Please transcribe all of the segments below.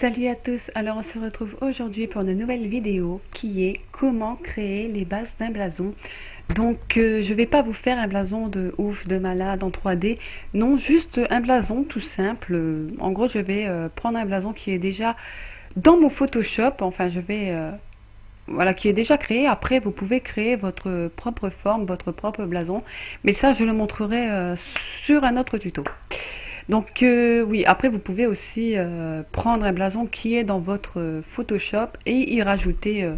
Salut à tous, alors on se retrouve aujourd'hui pour une nouvelle vidéo qui est comment créer les bases d'un blason. Donc je vais pas vous faire un blason de ouf, de malade en 3D, non, juste un blason tout simple. En gros je vais prendre un blason qui est déjà dans mon Photoshop, enfin je vais... voilà, qui est déjà créé. Après, vous pouvez créer votre propre forme, votre propre blason. Mais ça, je le montrerai sur un autre tuto. Donc oui, après vous pouvez aussi prendre un blason qui est dans votre Photoshop et y rajouter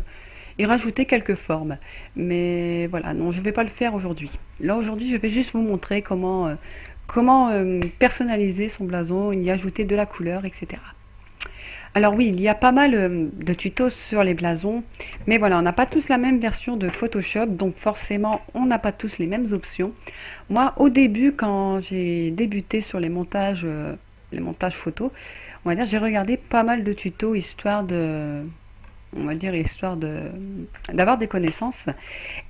quelques formes. Mais voilà, non, je ne vais pas le faire aujourd'hui. Là aujourd'hui, je vais juste vous montrer comment personnaliser son blason, y ajouter de la couleur, etc. Alors oui, il y a pas mal de tutos sur les blasons, mais voilà, on n'a pas tous la même version de Photoshop, donc forcément, on n'a pas tous les mêmes options. Moi, au début, quand j'ai débuté sur les montages photos, on va dire, j'ai regardé pas mal de tutos histoire de, on va dire, histoire de d'avoir des connaissances.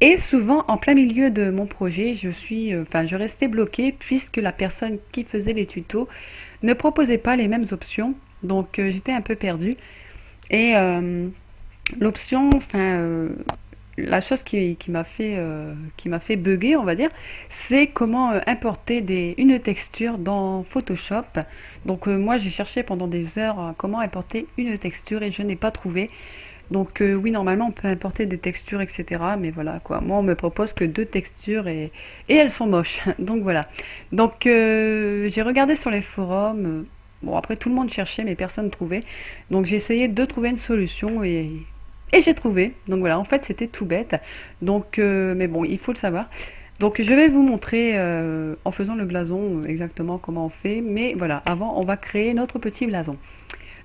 Et souvent, en plein milieu de mon projet, je restais bloquée puisque la personne qui faisait les tutos ne proposait pas les mêmes options. Donc j'étais un peu perdue. Et l'option, la chose qui m'a fait bugger, on va dire, c'est comment importer une texture dans Photoshop. Donc moi j'ai cherché pendant des heures comment importer une texture et je n'ai pas trouvé. Donc oui, normalement on peut importer des textures, etc. Mais voilà quoi, moi on me propose que deux textures et elles sont moches. Donc voilà. Donc j'ai regardé sur les forums. Bon, après tout le monde cherchait mais personne ne trouvait. Donc j'ai essayé de trouver une solution et j'ai trouvé. Donc voilà, en fait c'était tout bête. Donc mais bon, il faut le savoir. Donc je vais vous montrer en faisant le blason exactement comment on fait. Mais voilà, avant on va créer notre petit blason.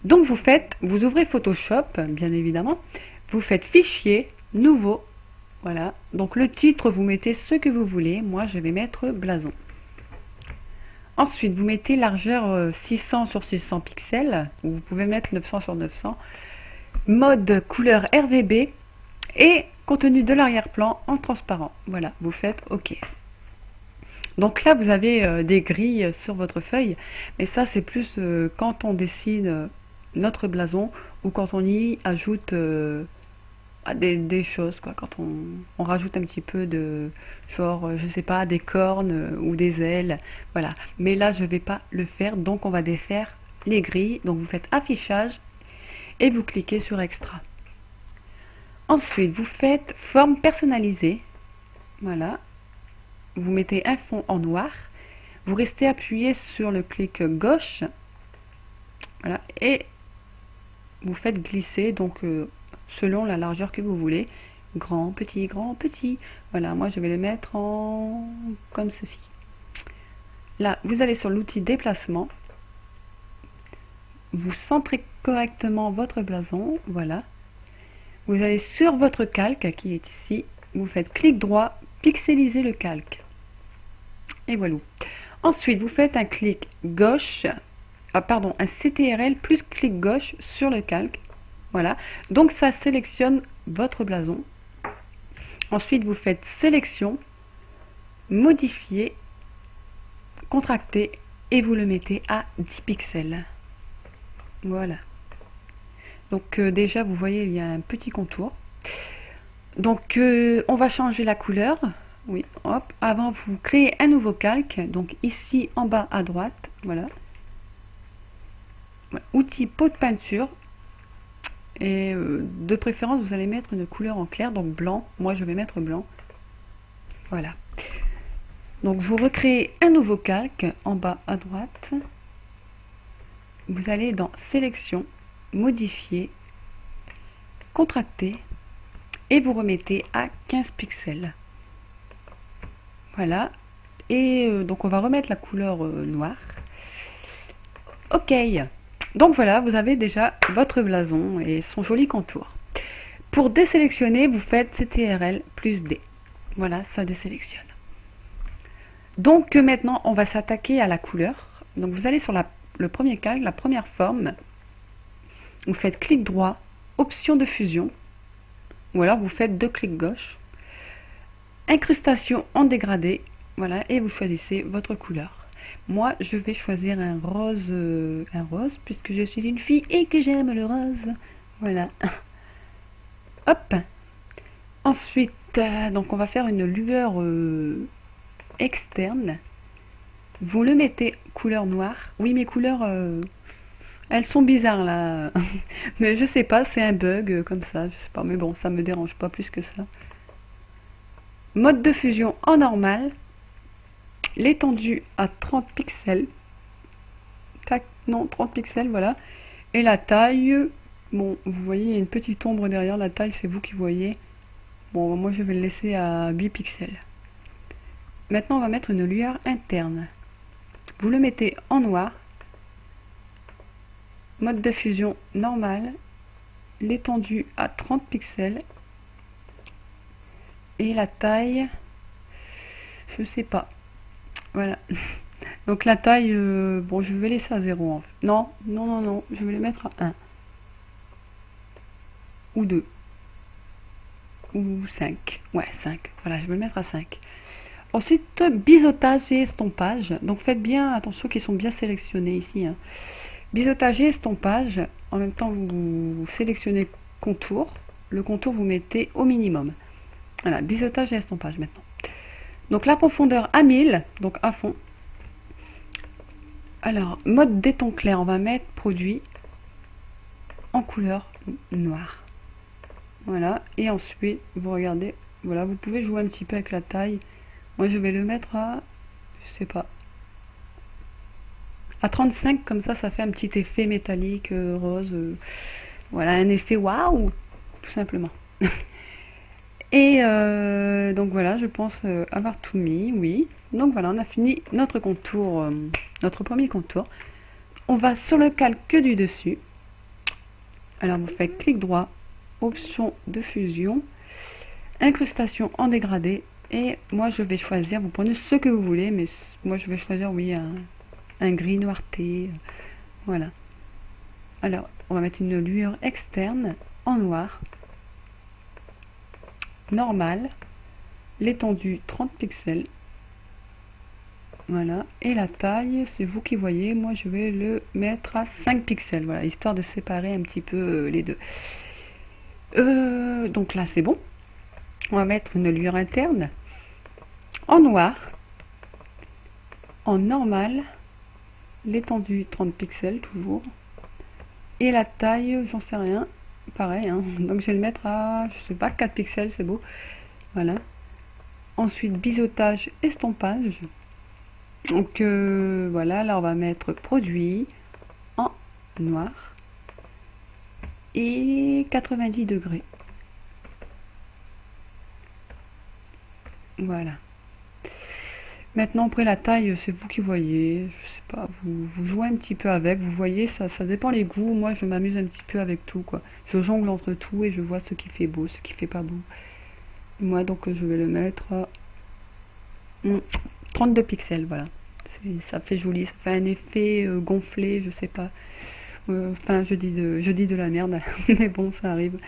Donc vous ouvrez Photoshop, bien évidemment. Vous faites Fichier, Nouveau. Voilà. Donc le titre, vous mettez ce que vous voulez. Moi je vais mettre blason. Ensuite, vous mettez largeur 600 sur 600 pixels, ou vous pouvez mettre 900 sur 900. Mode couleur RGB et contenu de l'arrière-plan en transparent. Voilà, vous faites OK. Donc là, vous avez des grilles sur votre feuille, mais ça, c'est plus quand on dessine notre blason ou quand on y ajoute des choses, quoi, quand on rajoute un petit peu de genre, je sais pas, des cornes ou des ailes, voilà. Mais là, je vais pas le faire, donc on va défaire les grilles. Donc vous faites affichage et vous cliquez sur extra. Ensuite, vous faites forme personnalisée, voilà. Vous mettez un fond en noir, vous restez appuyé sur le clic gauche, voilà, et vous faites glisser, donc selon la largeur que vous voulez, grand, petit, voilà, moi je vais le mettre en comme ceci. Là, vous allez sur l'outil déplacement, vous centrez correctement votre blason, voilà. Vous allez sur votre calque qui est ici, vous faites clic droit, pixeliser le calque. Et voilà. Ensuite, vous faites un clic gauche, un CTRL plus clic gauche sur le calque. Voilà. Donc ça sélectionne votre blason. Ensuite, vous faites sélection, modifier, contracter et vous le mettez à 10 pixels. Voilà. Donc déjà, vous voyez, il y a un petit contour. Donc on va changer la couleur. Oui, hop, avant vous créez un nouveau calque, donc ici en bas à droite, voilà. Outil pot de peinture, et de préférence vous allez mettre une couleur en clair, donc blanc, moi je vais mettre blanc, voilà. Donc vous recréez un nouveau calque en bas à droite, vous allez dans sélection, modifier, contracter, et vous remettez à 15 pixels. Voilà, et donc on va remettre la couleur noire. OK, donc voilà, vous avez déjà votre blason et son joli contour. Pour désélectionner, vous faites CTRL plus D. Voilà, ça désélectionne. Donc maintenant, on va s'attaquer à la couleur. Donc vous allez sur le premier calque, la première forme. Vous faites clic droit, option de fusion. Ou alors vous faites deux clics gauche. Incrustation en dégradé, voilà, et vous choisissez votre couleur. Moi, je vais choisir un rose, puisque je suis une fille et que j'aime le rose. Voilà. Hop. Ensuite, donc on va faire une lueur externe. Vous le mettez couleur noire. Oui, mes couleurs, elles sont bizarres là. Mais je sais pas, c'est un bug comme ça, je sais pas. Mais bon, ça me dérange pas plus que ça. Mode de fusion en normal. L'étendue à 30 pixels. Tac, non, 30 pixels, voilà. Et la taille, bon, vous voyez, il y a une petite ombre derrière. La taille, c'est vous qui voyez. Bon, moi je vais le laisser à 8 pixels. Maintenant, on va mettre une lueur interne. Vous le mettez en noir. Mode de fusion normal. L'étendue à 30 pixels. Et la taille, je sais pas. Voilà. Donc la taille, bon, je vais laisser à 0 en fait. Non, non, non, non, je vais le mettre à 1. Ou 2. Ou 5. Ouais, 5. Voilà, je vais le mettre à 5. Ensuite, biseautage et estompage. Donc faites bien attention qu'ils sont bien sélectionnés ici. Hein. Biseautage et estompage. En même temps, vous sélectionnez contour. Le contour, vous mettez au minimum. Voilà, biseautage et estompage maintenant. Donc la profondeur à 1000, donc à fond. Alors, mode déton clair, on va mettre produit en couleur noire. Voilà, et ensuite, vous regardez, voilà, vous pouvez jouer un petit peu avec la taille. Moi, je vais le mettre à, je sais pas, à 35, comme ça fait un petit effet métallique, rose. Voilà, un effet waouh, tout simplement. Et donc voilà, je pense avoir tout mis, oui. Donc voilà, on a fini notre contour, notre premier contour. On va sur le calque du dessus. Alors vous faites clic droit, option de fusion, incrustation en dégradé. Et moi je vais choisir, vous prenez ce que vous voulez, mais moi je vais choisir, oui, un gris noirté. Voilà. Alors on va mettre une lueur externe en noir. Normal, l'étendue 30 pixels, voilà, et la taille c'est vous qui voyez, moi je vais le mettre à 5 pixels, voilà, histoire de séparer un petit peu les deux. Donc là c'est bon, on va mettre une lueur interne en noir, en normal, l'étendue 30 pixels toujours, et la taille j'en sais rien, pareil, hein. Donc je vais le mettre à, je sais pas, 4 pixels, c'est beau. Voilà. Ensuite, biseautage, estompage. Donc voilà, là on va mettre produit en noir et 90 degrés. Voilà. Maintenant, après la taille, c'est vous qui voyez. Je sais pas, vous jouez un petit peu avec. Vous voyez, ça dépend les goûts. Moi, je m'amuse un petit peu avec tout, quoi. Je jongle entre tout et je vois ce qui fait beau, ce qui fait pas beau. Moi, donc, je vais le mettre à 32 pixels, voilà. Ça fait joli, ça fait un effet gonflé, je sais pas. Enfin, je dis de la merde, mais bon, ça arrive.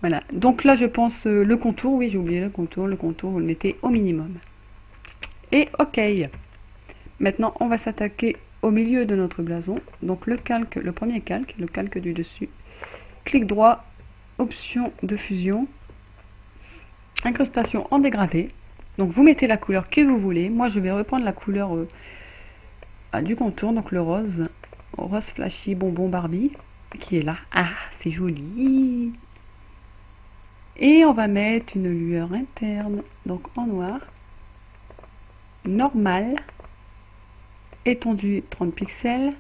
Voilà. Donc là, je pense le contour. Oui, j'ai oublié le contour. Le contour, vous le mettez au minimum. Et OK. Maintenant, on va s'attaquer au milieu de notre blason. Donc le calque, le premier calque, le calque du dessus. Clic droit, option de fusion, incrustation en dégradé. Donc vous mettez la couleur que vous voulez. Moi, je vais reprendre la couleur du contour, donc le rose. Rose flashy bonbon Barbie, qui est là. Ah, c'est joli. Et on va mettre une lueur interne, donc en noir. Normal, étendue 30 pixels,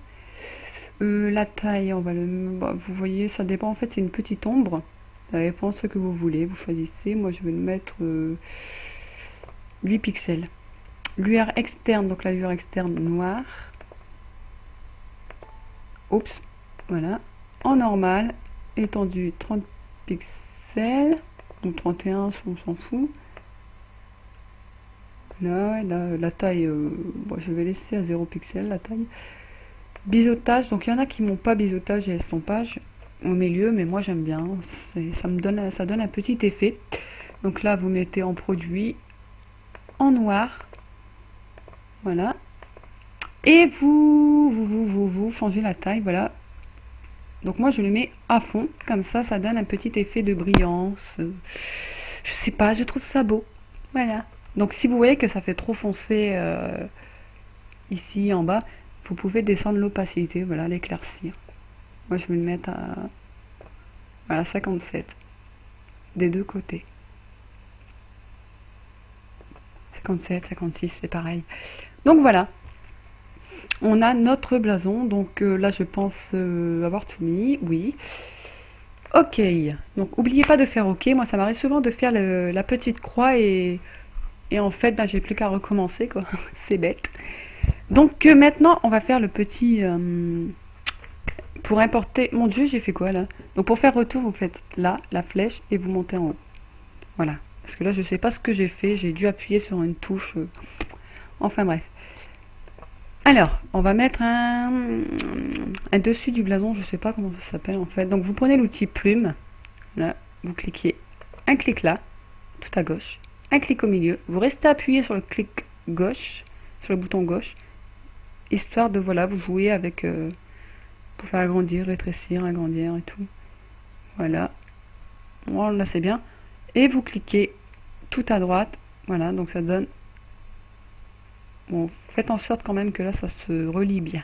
la taille on va vous voyez, ça dépend, en fait c'est une petite ombre, ça dépend ce que vous voulez, vous choisissez. Moi je vais le mettre 8 pixels. Lueur externe, donc la lueur externe noire, oups, voilà, en normal, étendue 30 pixels, donc 31 on s'en fout. Là, la taille, bon, je vais laisser à 0 pixels la taille. Biseautage, donc il y en a qui n'ont pas biseautage et estompage au milieu, mais moi j'aime bien, ça donne un petit effet. Donc là vous mettez en produit en noir, voilà, Et vous changez la taille, voilà. Donc moi je le mets à fond, comme ça donne un petit effet de brillance. Je sais pas, je trouve ça beau. Voilà. Donc si vous voyez que ça fait trop foncé ici en bas, vous pouvez descendre l'opacité, voilà, l'éclaircir. Moi je vais le mettre à voilà, 57 des deux côtés. 57, 56, c'est pareil. Donc voilà. On a notre blason, donc là je pense avoir tout mis, oui. Ok, donc n'oubliez pas de faire ok, moi ça m'arrive souvent de faire la petite croix et en fait j'ai plus qu'à recommencer quoi, c'est bête. Donc maintenant on va faire le petit, pour importer, mon dieu j'ai fait quoi là? Donc pour faire retour vous faites là, la flèche et vous montez en haut. Voilà, parce que là je sais pas ce que j'ai fait, j'ai dû appuyer sur une touche, enfin bref. Alors, on va mettre un dessus du blason, je sais pas comment ça s'appelle en fait. Donc vous prenez l'outil plume, là, vous cliquez un clic là, tout à gauche, un clic au milieu, vous restez appuyé sur le clic gauche, sur le bouton gauche, histoire de, voilà, vous jouer avec, pour faire agrandir, rétrécir, agrandir et tout. Voilà, bon, là c'est bien. Et vous cliquez tout à droite, voilà, donc ça donne... Bon, faites en sorte quand même que là ça se relie bien.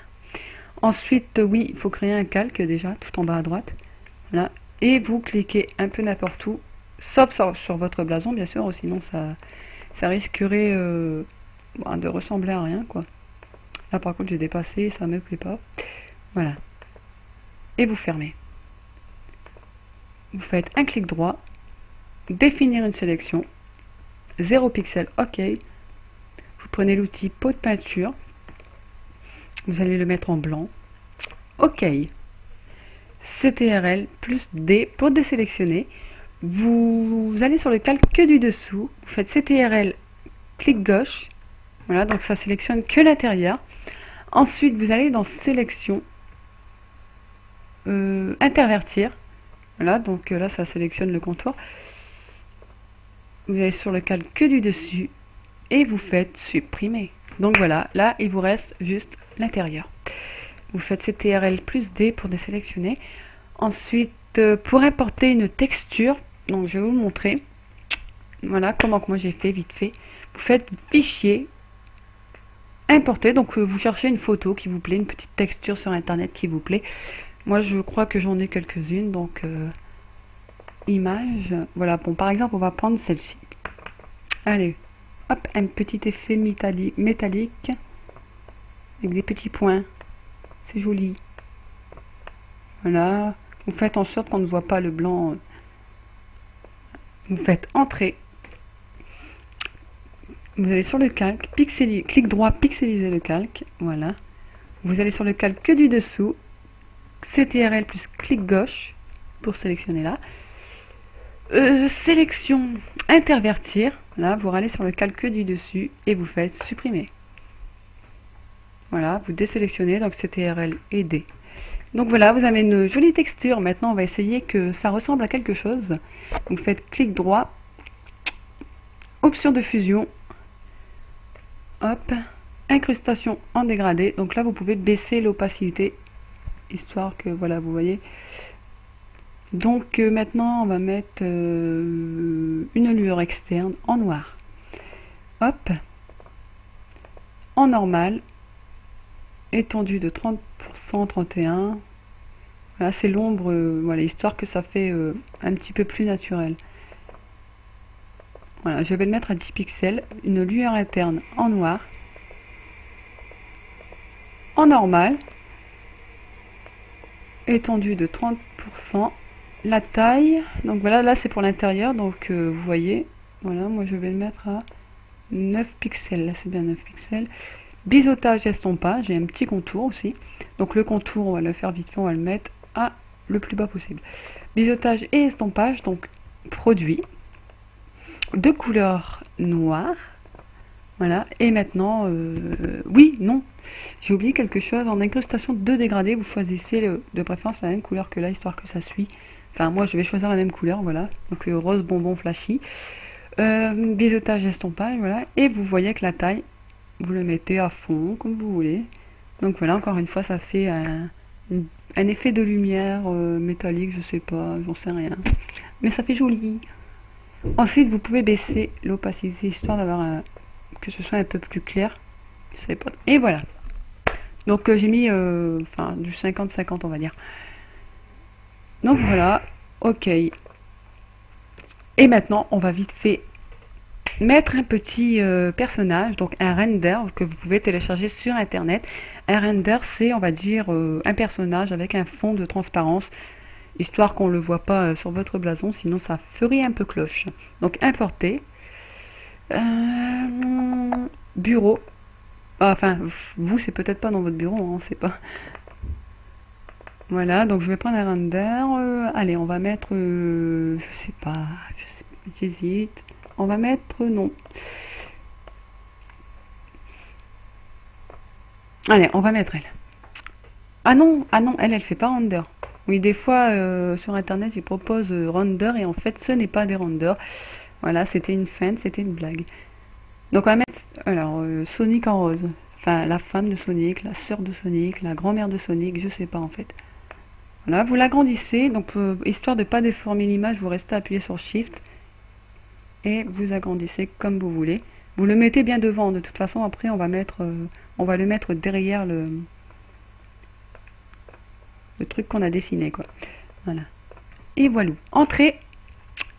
Ensuite, oui, il faut créer un calque déjà, tout en bas à droite. Voilà. Et vous cliquez un peu n'importe où, sauf sur votre blason, bien sûr, sinon ça risquerait de ressembler à rien, quoi. Là, par contre, j'ai dépassé, ça me plaît pas. Voilà. Et vous fermez. Vous faites un clic droit, définir une sélection, 0 pixel, ok. Vous prenez l'outil pot de peinture, vous allez le mettre en blanc, ok. CTRL plus D pour désélectionner. Vous allez sur le calque du dessous, vous faites CTRL, clic gauche, voilà, donc ça sélectionne que l'intérieur. Ensuite, vous allez dans sélection, intervertir, voilà, donc là ça sélectionne le contour. Vous allez sur le calque du dessus et vous faites supprimer. Donc voilà, là il vous reste juste l'intérieur. Vous faites CTRL plus D pour désélectionner. Ensuite, pour importer une texture, donc je vais vous montrer. Voilà comment que moi j'ai fait vite fait. Vous faites fichier, importer, donc vous cherchez une photo qui vous plaît, une petite texture sur internet qui vous plaît. Moi je crois que j'en ai quelques-unes, donc image. Voilà, bon par exemple on va prendre celle-ci. Allez. Hop, un petit effet métallique avec des petits points. C'est joli. Voilà. Vous faites en sorte qu'on ne voit pas le blanc. Vous faites entrer. Vous allez sur le calque, clic droit, pixeliser le calque. Voilà. Vous allez sur le calque du dessous. CTRL plus clic gauche pour sélectionner là. Sélection intervertir. Là, vous râlez sur le calque du dessus et vous faites supprimer. Voilà, vous désélectionnez, donc CTRL et D. Donc voilà, vous avez une jolie texture. Maintenant, on va essayer que ça ressemble à quelque chose. Donc faites clic droit, option de fusion, hop, incrustation en dégradé. Donc là, vous pouvez baisser l'opacité, histoire que, voilà, vous voyez. Donc maintenant on va mettre une lueur externe en noir. Hop. En normal. Étendue de 30%, 31%. Voilà, c'est l'ombre, voilà, histoire que ça fait un petit peu plus naturel. Voilà, je vais le mettre à 10 pixels. Une lueur interne en noir. En normal. Étendue de 30%. La taille, donc voilà, là c'est pour l'intérieur, donc vous voyez, voilà, moi je vais le mettre à 9 pixels, là c'est bien 9 pixels. Biseautage, estompage, j'ai un petit contour aussi, donc le contour on va le faire vite fait, on va le mettre à le plus bas possible. Biseautage et estompage, donc produit, de couleur noire, voilà, et maintenant, oui, non, j'ai oublié quelque chose, en incrustation de dégradé, vous choisissez de préférence la même couleur que là, histoire que ça suit. Enfin, moi, je vais choisir la même couleur, voilà. Donc, le rose bonbon flashy. Biseautage, estompage, voilà. Et vous voyez que la taille, vous le mettez à fond, comme vous voulez. Donc voilà, encore une fois, ça fait un effet de lumière métallique, je sais pas, j'en sais rien. Mais ça fait joli. Ensuite, vous pouvez baisser l'opacité, histoire d'avoir que ce soit un peu plus clair. Et voilà. Donc j'ai mis enfin, du 50-50, on va dire. Donc voilà, ok. Et maintenant, on va vite fait mettre un petit personnage, donc un render que vous pouvez télécharger sur internet. Un render, c'est, on va dire, un personnage avec un fond de transparence, histoire qu'on ne le voit pas sur votre blason, sinon ça ferait un peu cloche. Donc importer, bureau, enfin vous c'est peut-être pas dans votre bureau, on sait pas. Voilà, donc je vais prendre un render, allez on va mettre, je sais pas, j'hésite, on va mettre non. Allez, on va mettre elle. Ah non, elle fait pas render. Oui, des fois sur internet ils proposent render et en fait ce n'est pas des renders. Voilà, c'était une feinte, c'était une blague. Donc on va mettre alors Sonic en rose. Enfin la femme de Sonic, la sœur de Sonic, la grand-mère de Sonic, je sais pas en fait. Voilà, vous l'agrandissez, donc histoire de ne pas déformer l'image, vous restez appuyé sur Shift et vous agrandissez comme vous voulez. Vous le mettez bien devant, de toute façon après on va le mettre derrière le truc qu'on a dessiné quoi. Voilà. Et voilà. Entrée.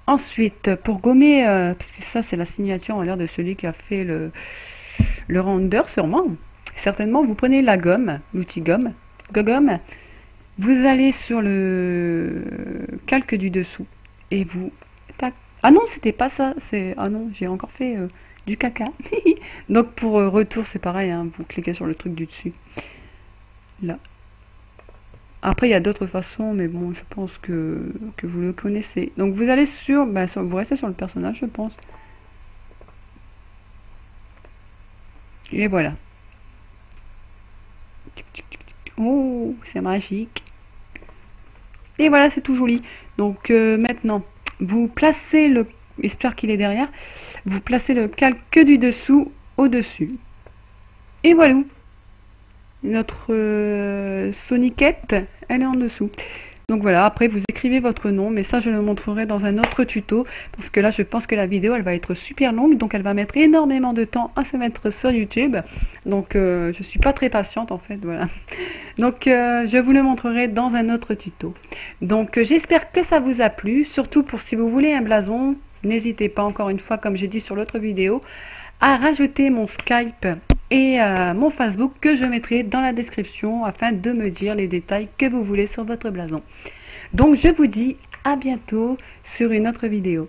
Ensuite, pour gommer, parce que ça c'est la signature, on va dire, de celui qui a fait le render sûrement. Certainement, vous prenez la gomme, l'outil gomme, vous allez sur le calque du dessous et vous... Tac. Ah non, c'était pas ça, ah non, j'ai encore fait du caca. Donc pour retour, c'est pareil, hein, vous cliquez sur le truc du dessus. Là. Après, il y a d'autres façons, mais bon, je pense que vous le connaissez. Donc, vous allez vous restez sur le personnage, je pense. Et voilà. Oh, c'est magique. Et voilà, c'est tout joli. Donc, maintenant, vous placez histoire qu'il est derrière, vous placez le calque du dessous au-dessus. Et voilà. Notre Soniquette, elle est en dessous. Donc voilà, après vous écrivez votre nom, mais ça je le montrerai dans un autre tuto, parce que là je pense que la vidéo elle va être super longue, donc elle va mettre énormément de temps à se mettre sur YouTube. Donc je suis pas très patiente en fait, voilà. Donc je vous le montrerai dans un autre tuto. Donc j'espère que ça vous a plu, surtout pour si vous voulez un blason, n'hésitez pas encore une fois, comme j'ai dit sur l'autre vidéo, à rajouter mon Skype et mon Facebook que je mettrai dans la description afin de me dire les détails que vous voulez sur votre blason. Donc je vous dis à bientôt sur une autre vidéo.